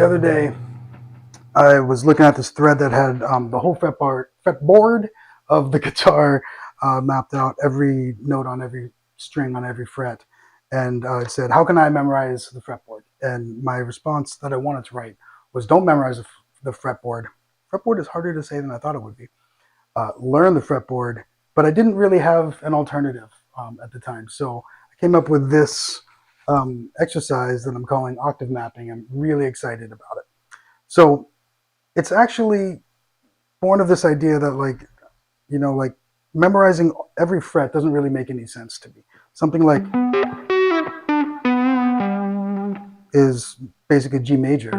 other day, I was looking at this thread that had the whole fretboard of the guitar mapped out, every note on every string on every fret. And it said, how can I memorize the fretboard? And my response that I wanted to write was, don't memorize the fretboard. Fretboard is harder to say than I thought it would be. Learn the fretboard, but I didn't really have an alternative at the time. So I came up with this exercise that I'm calling Octave Mapping. I'm really excited about it. So it's actually born of this idea that, like memorizing every fret doesn't really make any sense to me. Something like is basically G major.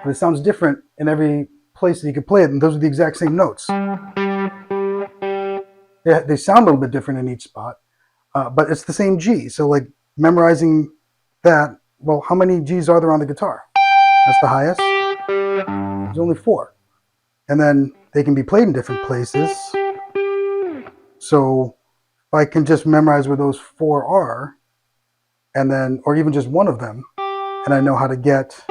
But it sounds different in every place that you could play it, and those are the exact same notes. Yeah, they sound a little bit different in each spot, but it's the same G. So like memorizing that, well, how many G's are there on the guitar? That's the highest. There's only 4. And then they can be played in different places. So if I can just memorize where those 4 are, and then, or even just one of them, and I know how to get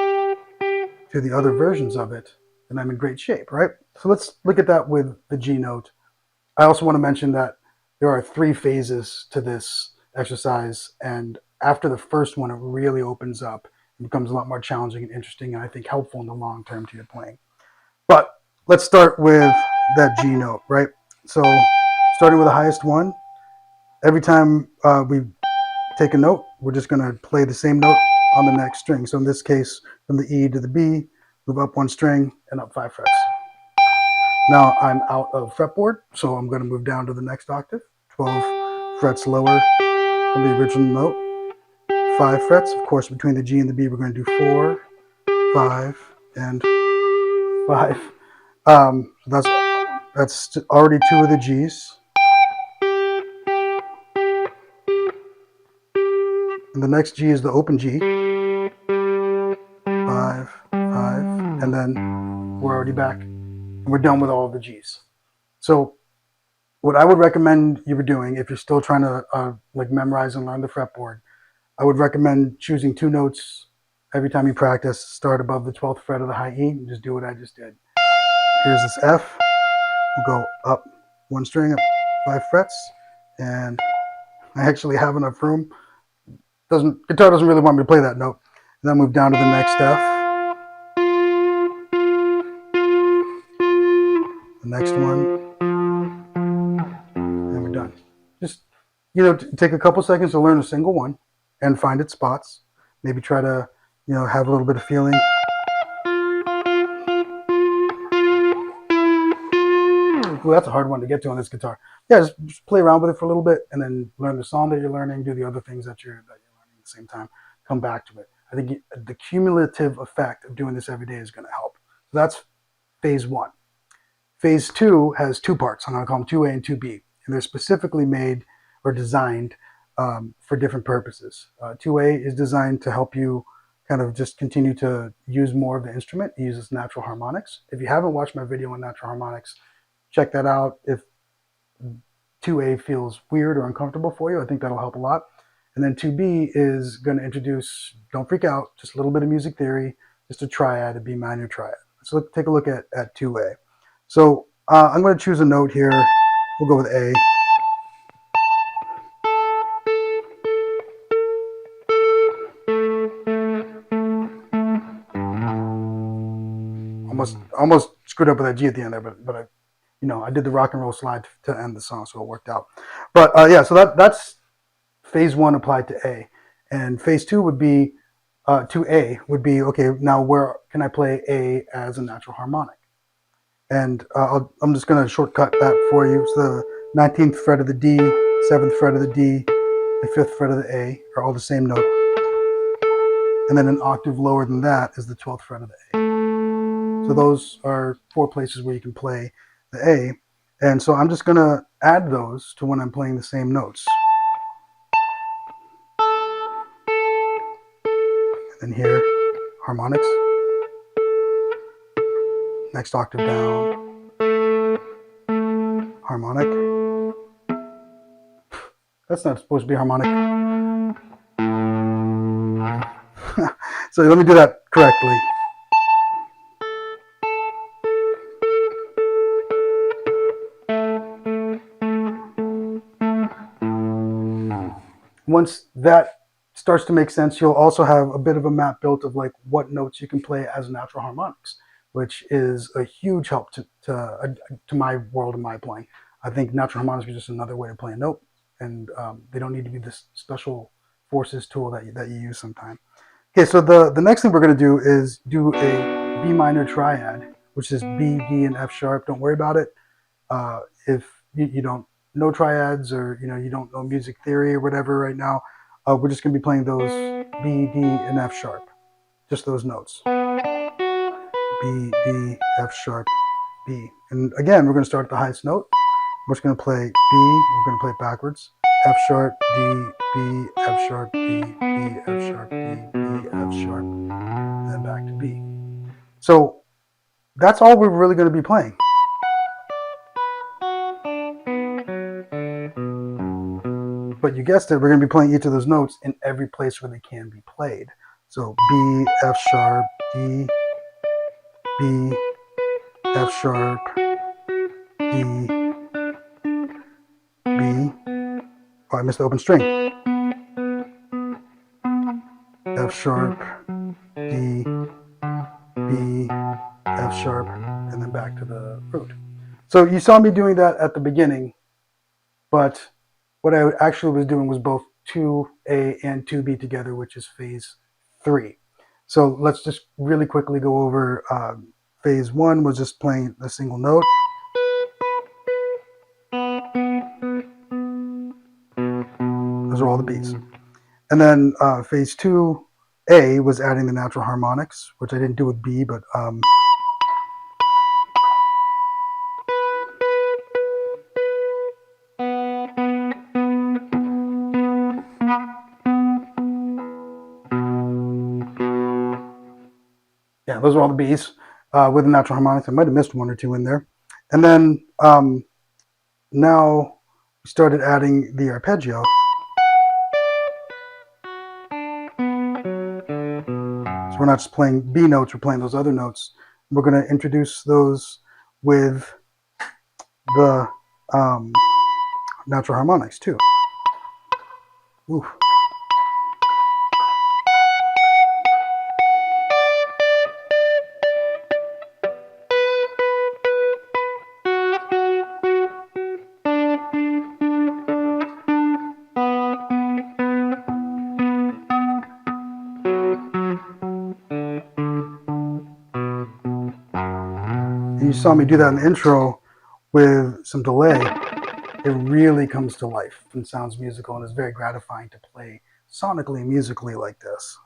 to the other versions of it, then I'm in great shape, right? So let's look at that with the G note. I also want to mention that there are 3 phases to this exercise, and after the first one, it really opens up and becomes a lot more challenging and interesting, and I think helpful in the long term to your playing. But let's start with that G note, right? So starting with the highest one, every time we take a note, we're just going to play the same note on the next string. So in this case, from the E to the B, move up 1 string and up 5 frets. Now I'm out of fretboard, so I'm going to move down to the next octave, 12 frets lower from the original note. 5 frets, of course, between the G and the B, we're going to do 4, 5, and 5. So that's already 2 of the G's. And the next G is the open G. 5, 5, and then we're already back, and we're done with all of the G's. So what I would recommend you were doing, if you're still trying to memorize and learn the fretboard, I would recommend choosing 2 notes every time you practice. Start above the 12th fret of the high E and just do what I just did. Here's this F. We'll go up 1 string, up 5 frets, and I actually have enough room. Guitar doesn't really want me to play that note. And then move down to the next F. The next one. And we're done. Just, take a couple seconds to learn a single one and find its spots. Maybe try to, have a little bit of feeling. Well, that's a hard one to get to on this guitar. Yeah, just play around with it for a little bit and then learn the song that you're learning, do the other things that you're learning at the same time, come back to it. I think the cumulative effect of doing this every day is going to help. So that's phase 1. Phase 2 has 2 parts. I'm going to call them 2A and 2B. And they're specifically made or designed for different purposes. 2A is designed to help you kind of just continue to use more of the instrument. It uses natural harmonics. If you haven't watched my video on natural harmonics, check that out. If 2A feels weird or uncomfortable for you, I think that'll help a lot. And then 2B is going to introduce, don't freak out, just a little bit of music theory, just a triad, a B minor triad. So let's take a look at 2A. So I'm going to choose a note here. We'll go with A. Almost screwed up with that G at the end there, but I did the rock and roll slide to end the song, so it worked out. But yeah, so that's phase 1 applied to A, and phase 2 would be 2A would be, okay, now where can I play A as a natural harmonic? And I'm just going to shortcut that for you. So the 19th fret of the D, 7th fret of the D, the 5th fret of the A are all the same note, and then an octave lower than that is the 12th fret of the A. So those are 4 places where you can play the A. And so I'm just going to add those to when I'm playing the same notes. And then here, harmonics. Next octave down. Harmonic. That's not supposed to be harmonic. So let me do that correctly. Once that starts to make sense, you'll also have a bit of a map built of like what notes you can play as natural harmonics, which is a huge help to my world and my playing. I think natural harmonics is just another way to play a note, and they don't need to be this special forces tool that you use sometime. Okay, so the next thing we're going to do is do a B minor triad, which is B, D, and F sharp. Don't worry about it. If you don't know triads, or you don't know music theory or whatever right now, we're just going to be playing those B, D, and F sharp. Just those notes. B, D, F sharp, B. And again, we're going to start at the highest note. We're just going to play B. We're going to play it backwards. F sharp, D, B, F sharp, D, B, F sharp, D, B, F sharp, and then back to B. So that's all we're really going to be playing. But you guessed it, we're going to be playing each of those notes in every place where they can be played. So B, F sharp, D, B, F sharp, D, B. Oh, I missed the open string. F sharp, D, B, F sharp, and then back to the root. So you saw me doing that at the beginning, but what I actually was doing was both 2A and 2B together, which is phase 3. So let's just really quickly go over phase 1 was just playing a single note. Those are all the B's. And then phase 2A was adding the natural harmonics, which I didn't do with B, but yeah, those are all the B's with the natural harmonics. I might have missed one or two in there. And then now we started adding the arpeggio. So we're not just playing B notes, we're playing those other notes. We're going to introduce those with the natural harmonics too. Ooh. You saw me do that in the intro with some delay. It really comes to life and sounds musical, and it's very gratifying to play sonically and musically like this.